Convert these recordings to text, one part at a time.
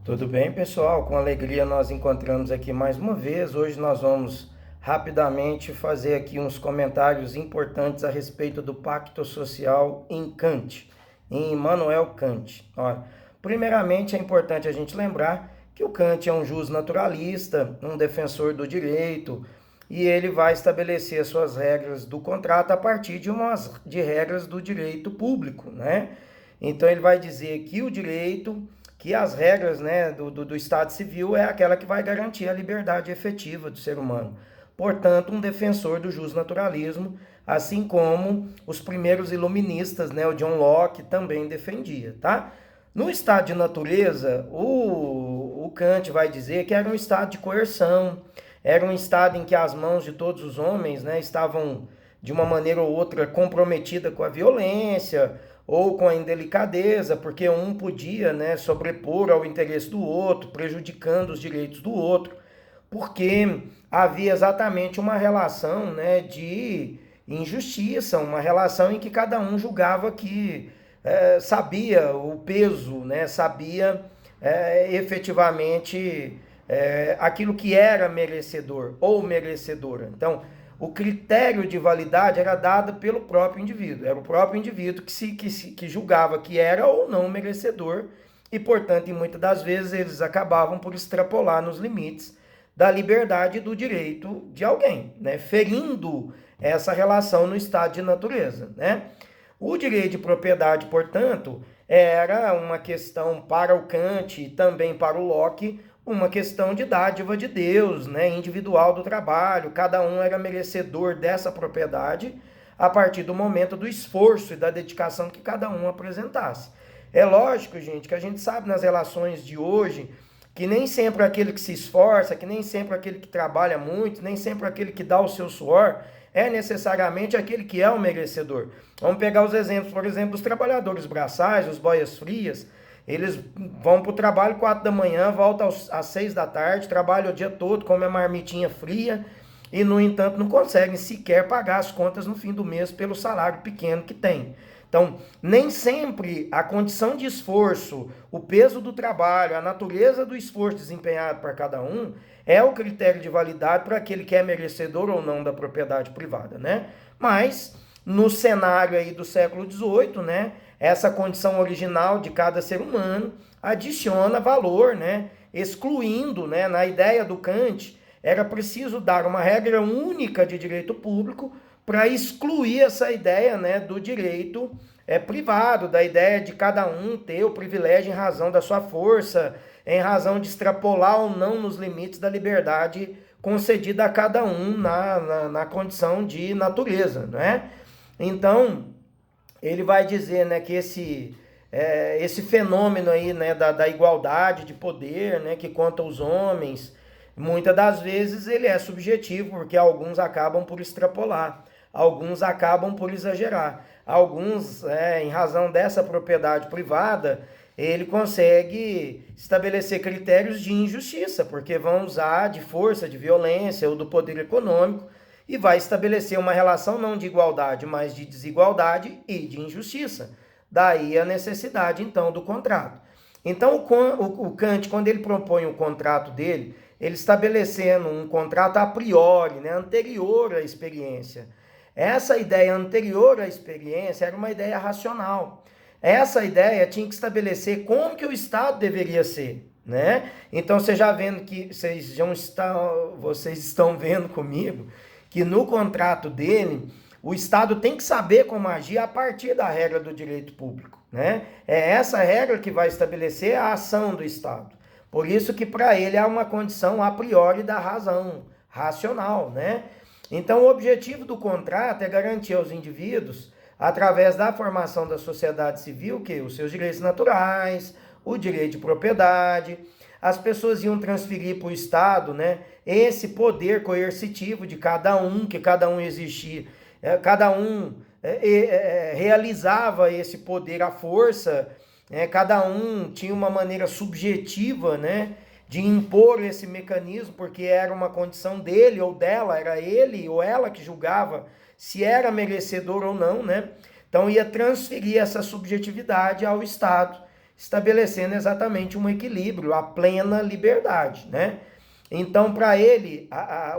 Tudo bem, pessoal? Com alegria nós encontramos aqui mais uma vez. Hoje nós vamos rapidamente fazer aqui uns comentários importantes a respeito do pacto social em Kant, em Immanuel Kant. Olha, primeiramente é importante a gente lembrar que o Kant é um justnaturalista, um defensor do direito, e ele vai estabelecer suas regras do contrato a partir de regras do direito público, né? Então ele vai dizer que o direito, que as regras, né, do Estado Civil é aquela que vai garantir a liberdade efetiva do ser humano. Portanto, um defensor do justnaturalismo, assim como os primeiros iluministas, né, o John Locke também defendia, tá? No estado de natureza, o Kant vai dizer que era um estado de coerção, era um estado em que as mãos de todos os homens, né, estavam de uma maneira ou outra comprometida com a violência ou com a indelicadeza, porque um podia, né, sobrepor ao interesse do outro, prejudicando os direitos do outro, porque havia exatamente uma relação, né, de injustiça, uma relação em que cada um julgava que sabia o peso, né, sabia efetivamente aquilo que era merecedor ou merecedora. Então, o critério de validade era dado pelo próprio indivíduo. Era o próprio indivíduo que julgava que era ou não merecedor e, portanto, muitas das vezes eles acabavam por extrapolar nos limites da liberdade e do direito de alguém, né? Ferindo essa relação no estado de natureza, né? O direito de propriedade, portanto, era uma questão para o Kant e também para o Locke, uma questão de dádiva de Deus, né, individual do trabalho. Cada um era merecedor dessa propriedade a partir do momento do esforço e da dedicação que cada um apresentasse. É lógico, gente, que a gente sabe nas relações de hoje que nem sempre aquele que se esforça, que nem sempre aquele que trabalha muito, nem sempre aquele que dá o seu suor é necessariamente aquele que é o merecedor. Vamos pegar os exemplos, por exemplo, dos trabalhadores braçais, os boias frias. Eles vão para o trabalho 4 da manhã, voltam às 6 da tarde, trabalham o dia todo, comem a marmitinha fria e, no entanto, não conseguem sequer pagar as contas no fim do mês pelo salário pequeno que tem. Então, nem sempre a condição de esforço, o peso do trabalho, a natureza do esforço desempenhado por cada um é o critério de validade para aquele que é merecedor ou não da propriedade privada, né? Mas, no cenário aí do século XVIII, né, essa condição original de cada ser humano adiciona valor, né, excluindo, né, na ideia do Kant, era preciso dar uma regra única de direito público para excluir essa ideia, né, do direito privado, da ideia de cada um ter o privilégio em razão da sua força, em razão de extrapolar ou não nos limites da liberdade concedida a cada um na condição de natureza, né? Então, ele vai dizer, né, que esse fenômeno aí, né, da igualdade de poder, né, que conta os homens, muitas das vezes ele é subjetivo, porque alguns acabam por extrapolar, alguns acabam por exagerar, alguns, em razão dessa propriedade privada, ele consegue estabelecer critérios de injustiça, porque vão usar de força, de violência ou do poder econômico e vai estabelecer uma relação não de igualdade, mas de desigualdade e de injustiça. Daí a necessidade, então, do contrato. Então, o Kant, quando ele propõe o contrato dele, ele estabelecendo um contrato a priori, né, anterior à experiência. Essa ideia anterior à experiência era uma ideia racional. Essa ideia tinha que estabelecer como que o Estado deveria ser, né? Então, você já vendo que vocês estão vendo comigo que no contrato dele, o Estado tem que saber como agir a partir da regra do direito público, né? É essa regra que vai estabelecer a ação do Estado. Por isso que para ele há uma condição a priori da razão, racional, né? Então, o objetivo do contrato é garantir aos indivíduos, através da formação da sociedade civil, que os seus direitos naturais, o direito de propriedade, as pessoas iam transferir para o Estado, né, esse poder coercitivo de cada um, que cada um existia, cada um realizava esse poder à força, cada um tinha uma maneira subjetiva, né, de impor esse mecanismo, porque era uma condição dele ou dela, era ele ou ela que julgava se era merecedor ou não, né? Então ia transferir essa subjetividade ao Estado, estabelecendo exatamente um equilíbrio, a plena liberdade, né? Então, para ele,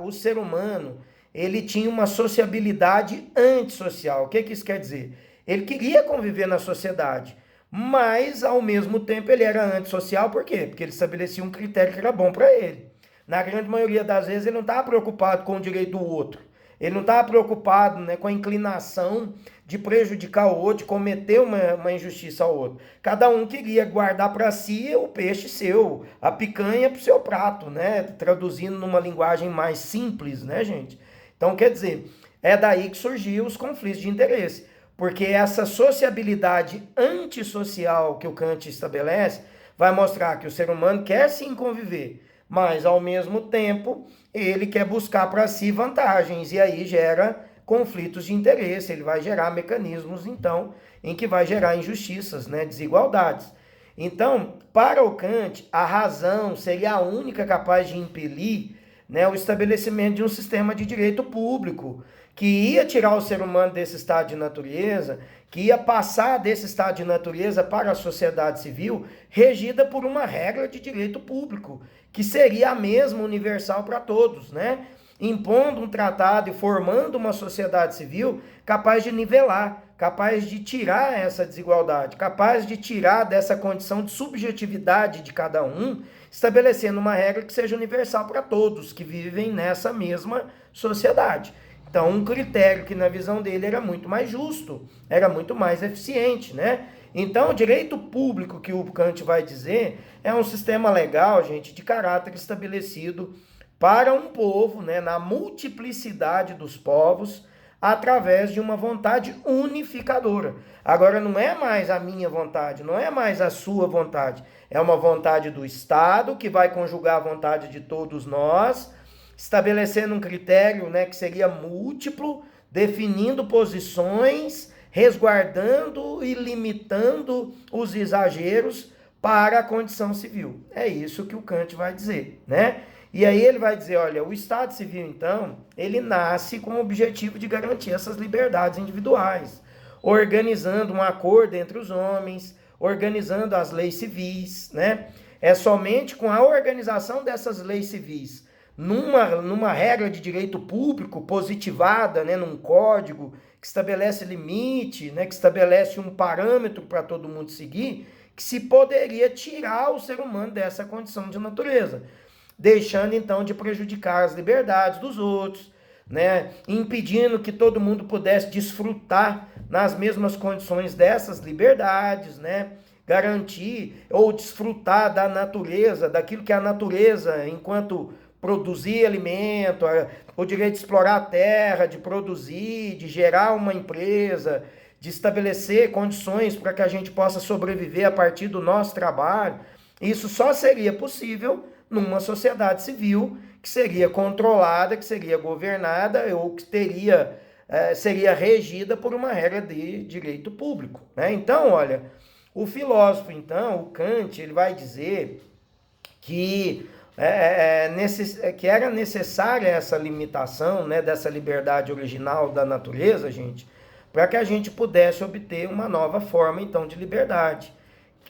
o ser humano, ele tinha uma sociabilidade antissocial. O que isso quer dizer? Ele queria conviver na sociedade, mas, ao mesmo tempo, ele era antissocial. Por quê? Porque ele estabelecia um critério que era bom para ele. Na grande maioria das vezes, ele não estava preocupado com o direito do outro. Ele não estava preocupado, né, com a inclinação de prejudicar o outro, de cometer uma injustiça ao outro. Cada um queria guardar para si o peixe seu, a picanha para o seu prato, né? Traduzindo numa linguagem mais simples, né, gente? Então, quer dizer, é daí que surgiu os conflitos de interesse. Porque essa sociabilidade antissocial que o Kant estabelece vai mostrar que o ser humano quer sim conviver, mas ao mesmo tempo ele quer buscar para si vantagens, e aí gera conflitos de interesse, ele vai gerar mecanismos, então, em que vai gerar injustiças, né, desigualdades. Então, para o Kant, a razão seria a única capaz de impelir, né, o estabelecimento de um sistema de direito público, que ia tirar o ser humano desse estado de natureza, que ia passar desse estado de natureza para a sociedade civil, regida por uma regra de direito público, que seria a mesma universal para todos, né? Impondo um tratado e formando uma sociedade civil capaz de nivelar, capaz de tirar essa desigualdade, capaz de tirar dessa condição de subjetividade de cada um, estabelecendo uma regra que seja universal para todos que vivem nessa mesma sociedade. Então, um critério que na visão dele era muito mais justo, era muito mais eficiente, né? Então, o direito público que o Kant vai dizer é um sistema legal, gente, de caráter estabelecido para um povo, né, na multiplicidade dos povos, através de uma vontade unificadora. Agora, não é mais a minha vontade, não é mais a sua vontade, é uma vontade do Estado que vai conjugar a vontade de todos nós, estabelecendo um critério, né, que seria múltiplo, definindo posições, resguardando e limitando os exageros para a condição civil. É isso que o Kant vai dizer, né? E aí ele vai dizer, olha, o Estado Civil, então, ele nasce com o objetivo de garantir essas liberdades individuais, organizando um acordo entre os homens, organizando as leis civis, né? É somente com a organização dessas leis civis, numa regra de direito público positivada, né, num código que estabelece limite, né, que estabelece um parâmetro para todo mundo seguir, que se poderia tirar o ser humano dessa condição de natureza, deixando então de prejudicar as liberdades dos outros, né, impedindo que todo mundo pudesse desfrutar nas mesmas condições dessas liberdades, né, garantir ou desfrutar da natureza, daquilo que a natureza, enquanto produzir alimento, o direito de explorar a terra, de produzir, de gerar uma empresa, de estabelecer condições para que a gente possa sobreviver a partir do nosso trabalho. Isso só seria possível numa sociedade civil que seria controlada, que seria governada ou que seria regida por uma regra de direito público, né? Então, olha, o filósofo, então, o Kant, ele vai dizer que que era necessária essa limitação, né, dessa liberdade original da natureza, gente, para que a gente pudesse obter uma nova forma, então, de liberdade,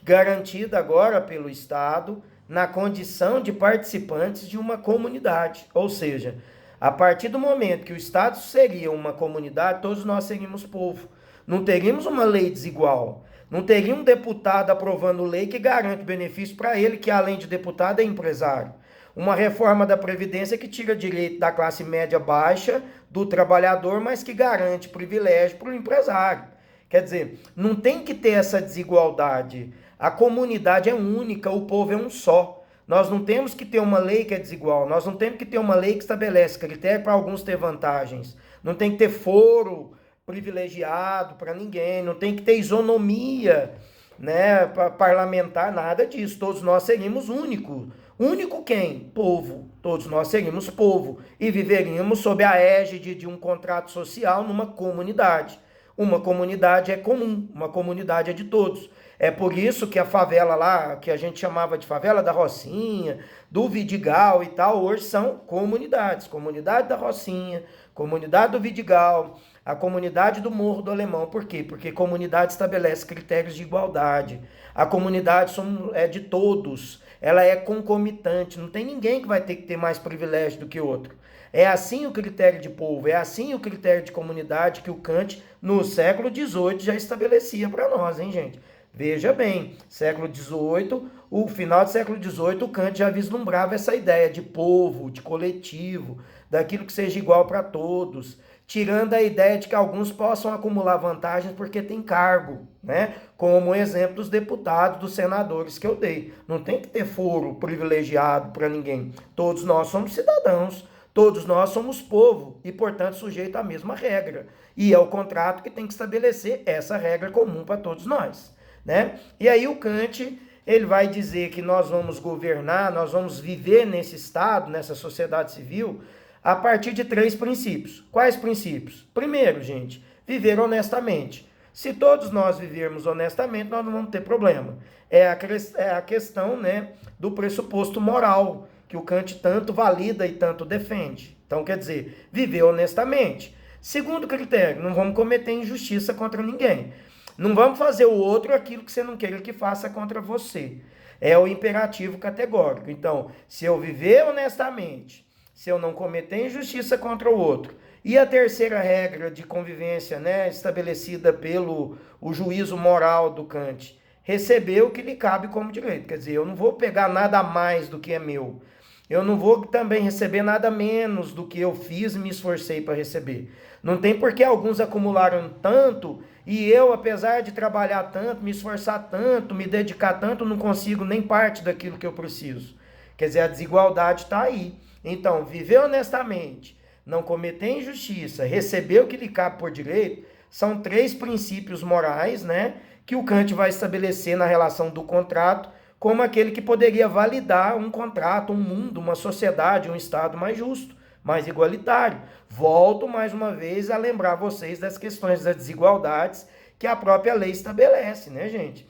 garantida agora pelo Estado, na condição de participantes de uma comunidade. Ou seja, a partir do momento que o Estado seria uma comunidade, todos nós seríamos povo. Não teríamos uma lei desigual. Não teria um deputado aprovando lei que garante benefício para ele, que além de deputado é empresário. Uma reforma da Previdência que tira direito da classe média baixa, do trabalhador, mas que garante privilégio para o empresário. Quer dizer, não tem que ter essa desigualdade. A comunidade é única, o povo é um só. Nós não temos que ter uma lei que é desigual, nós não temos que ter uma lei que estabelece critério para alguns ter vantagens. Não tem que ter foro privilegiado para ninguém, não tem que ter isonomia, né, parlamentar, nada disso. Todos nós seríamos únicos. Único quem? Povo. Todos nós seríamos povo e viveríamos sob a égide de um contrato social numa comunidade. Uma comunidade é comum, uma comunidade é de todos. É por isso que a favela lá, que a gente chamava de favela da Rocinha, do Vidigal e tal, hoje são comunidades. Comunidade da Rocinha, comunidade do Vidigal, A comunidade do Morro do Alemão, por quê? Porque a comunidade estabelece critérios de igualdade. A comunidade é de todos, ela é concomitante, não tem ninguém que vai ter que ter mais privilégio do que outro. É assim o critério de povo, é assim o critério de comunidade que o Kant, no século XVIII, já estabelecia para nós, hein, gente? Veja bem, século XVIII, o final do século XVIII, o Kant já vislumbrava essa ideia de povo, de coletivo, daquilo que seja igual para todos, tirando a ideia de que alguns possam acumular vantagens porque tem cargo, né? Como o exemplo dos deputados, dos senadores que eu dei. Não tem que ter foro privilegiado para ninguém. Todos nós somos cidadãos, todos nós somos povo e, portanto, sujeito à mesma regra. E é o contrato que tem que estabelecer essa regra comum para todos nós, né? E aí o Kant, ele vai dizer que nós vamos governar, nós vamos viver nesse estado, nessa sociedade civil, a partir de 3 princípios. Quais princípios? Primeiro, gente, viver honestamente. Se todos nós vivermos honestamente, nós não vamos ter problema. É a questão, né, do pressuposto moral, que o Kant tanto valida e tanto defende. Então, quer dizer, viver honestamente. Segundo critério, não vamos cometer injustiça contra ninguém. Não vamos fazer o outro aquilo que você não queira que faça contra você. É o imperativo categórico. Então, se eu viver honestamente, se eu não cometer injustiça contra o outro. E a terceira regra de convivência, né, estabelecida pelo o juízo moral do Kant, receber o que lhe cabe como direito. Quer dizer, eu não vou pegar nada a mais do que é meu. Eu não vou também receber nada menos do que eu fiz e me esforcei para receber. Não tem por que alguns acumularam tanto e eu, apesar de trabalhar tanto, me esforçar tanto, me dedicar tanto, não consigo nem parte daquilo que eu preciso. Quer dizer, a desigualdade está aí. Então, viver honestamente, não cometer injustiça, receber o que lhe cabe por direito, são 3 princípios morais, né, que o Kant vai estabelecer na relação do contrato como aquele que poderia validar um contrato, um mundo, uma sociedade, um Estado mais justo, mais igualitário. Volto mais uma vez a lembrar vocês das questões das desigualdades que a própria lei estabelece, né, gente?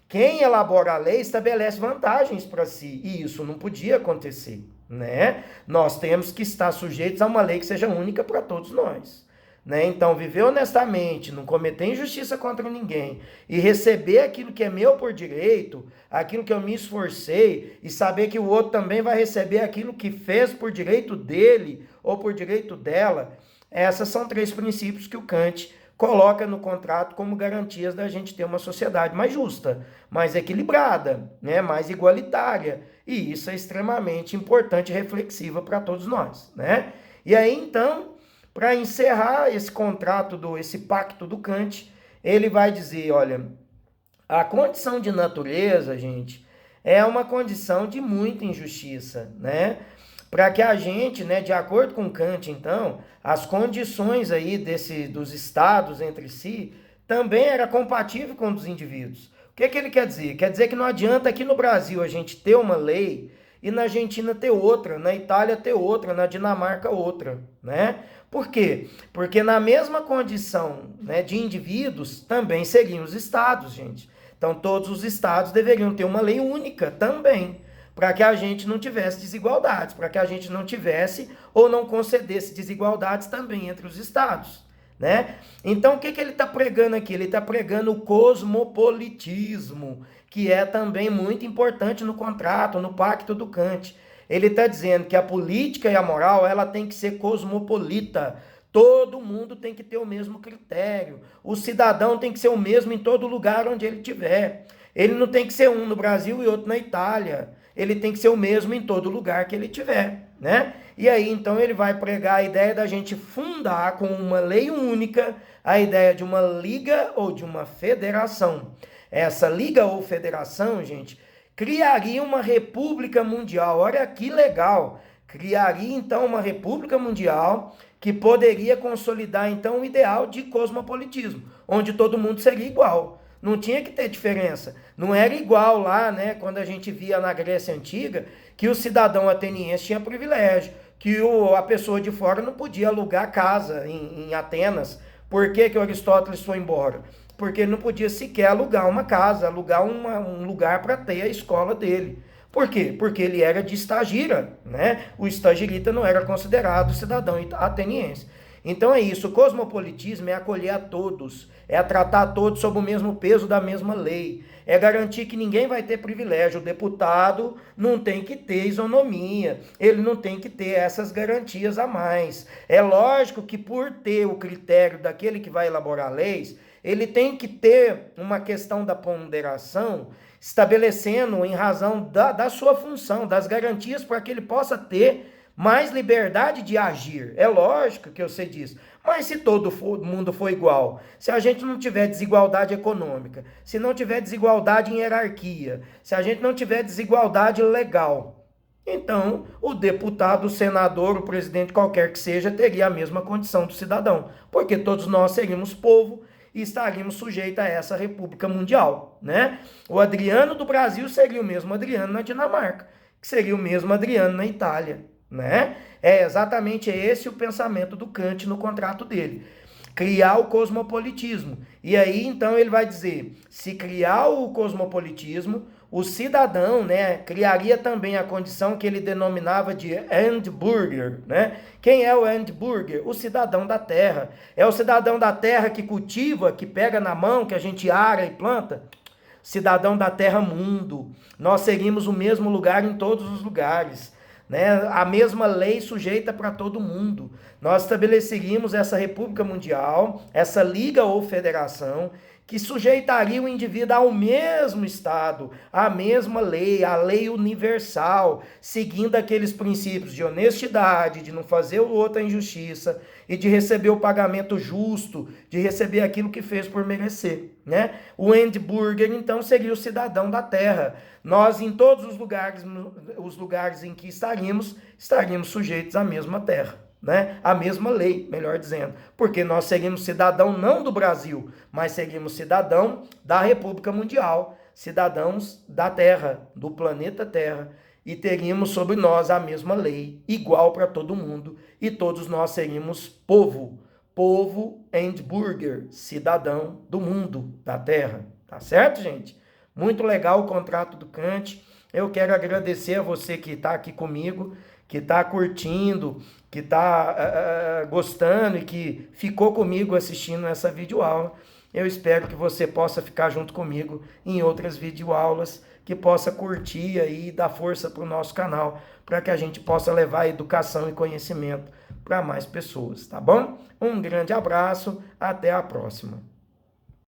Quem elabora a lei estabelece vantagens para si, e isso não podia acontecer, né? Nós temos que estar sujeitos a uma lei que seja única para todos nós, né? Então, viver honestamente, não cometer injustiça contra ninguém e receber aquilo que é meu por direito, aquilo que eu me esforcei e saber que o outro também vai receber aquilo que fez por direito dele ou por direito dela, essas são 3 princípios que o Kant coloca no contrato como garantias da gente ter uma sociedade mais justa, mais equilibrada, né, mais igualitária. E isso é extremamente importante e reflexiva para todos nós, né? E aí, então, para encerrar esse contrato, esse pacto do Kant, ele vai dizer, olha, a condição de natureza, gente, é uma condição de muita injustiça, né? Para que a gente, né, de acordo com Kant, então, as condições aí dos estados entre si também era compatível com os indivíduos. O que ele quer dizer? Quer dizer que não adianta aqui no Brasil a gente ter uma lei e na Argentina ter outra, na Itália ter outra, na Dinamarca outra, né? Por quê? Porque na mesma condição, né, de indivíduos também seriam os estados, gente. Então todos os estados deveriam ter uma lei única também, para que a gente não tivesse desigualdades, para que a gente não tivesse ou não concedesse desigualdades também entre os estados, né? Então, o que ele está pregando aqui? Ele está pregando o cosmopolitismo, que é também muito importante no contrato, no pacto do Kant. Ele está dizendo que a política e a moral, ela tem que ser cosmopolita. Todo mundo tem que ter o mesmo critério. O cidadão tem que ser o mesmo em todo lugar onde ele estiver. Ele não tem que ser um no Brasil e outro na Itália. Ele tem que ser o mesmo em todo lugar que ele tiver, né? E aí, então, ele vai pregar a ideia da gente fundar com uma lei única a ideia de uma liga ou de uma federação. Essa liga ou federação, gente, criaria uma república mundial. Olha que legal! Criaria, então, uma república mundial que poderia consolidar, então, o ideal de cosmopolitismo, onde todo mundo seria igual. Não tinha que ter diferença. Não era igual lá, né, quando a gente via na Grécia Antiga, que o cidadão ateniense tinha privilégio, que a pessoa de fora não podia alugar casa em Atenas. Por que que Aristóteles foi embora? Porque ele não podia sequer alugar uma casa, alugar um lugar para ter a escola dele. Por quê? Porque ele era de estagira, né? O estagirita não era considerado cidadão ateniense. Então é isso, o cosmopolitismo é acolher a todos, é tratar todos sob o mesmo peso da mesma lei, é garantir que ninguém vai ter privilégio. O deputado não tem que ter isonomia, ele não tem que ter essas garantias a mais. É lógico que por ter o critério daquele que vai elaborar leis, ele tem que ter uma questão da ponderação, estabelecendo em razão da sua função, das garantias para que ele possa ter mais liberdade de agir. É lógico que eu sei disso. Mas se todo mundo for igual, se a gente não tiver desigualdade econômica, se não tiver desigualdade em hierarquia, se a gente não tiver desigualdade legal, então o deputado, o senador, o presidente, qualquer que seja, teria a mesma condição do cidadão, porque todos nós seríamos povo e estaríamos sujeitos a essa república mundial, né? O Adriano do Brasil seria o mesmo Adriano na Dinamarca, que seria o mesmo Adriano na Itália, né? É exatamente esse o pensamento do Kant no contrato dele. Criar o cosmopolitismo. E aí, então, ele vai dizer, se criar o cosmopolitismo, o cidadão, né, criaria também a condição que ele denominava de Endburger, né? Quem é o Endburger? O cidadão da terra. É o cidadão da terra que cultiva, que pega na mão, que a gente ara e planta. Cidadão da terra mundo. Nós seguimos o mesmo lugar em todos os lugares, né? A mesma lei sujeita para todo mundo. Nós estabeleceríamos essa república mundial, essa liga ou federação, que sujeitaria o indivíduo ao mesmo Estado, à mesma lei, à lei universal, seguindo aqueles princípios de honestidade, de não fazer o outro a injustiça e de receber o pagamento justo, de receber aquilo que fez por merecer, né? O Endburger, então, seria o cidadão da terra. Nós, em todos os lugares em que estaríamos sujeitos à mesma terra, né? A mesma lei, melhor dizendo, porque nós seríamos cidadão não do Brasil, mas seríamos cidadão da República Mundial, cidadãos da Terra, do planeta Terra, e teríamos sobre nós a mesma lei, igual para todo mundo, e todos nós seríamos povo Endburger, cidadão do mundo, da Terra, tá certo, gente? Muito legal o contrato do Kant. Eu quero agradecer a você que está aqui comigo, que está curtindo, que está gostando e que ficou comigo assistindo essa videoaula. Eu espero que você possa ficar junto comigo em outras videoaulas, que possa curtir aí e dar força para o nosso canal, para que a gente possa levar educação e conhecimento para mais pessoas, tá bom? Um grande abraço, até a próxima.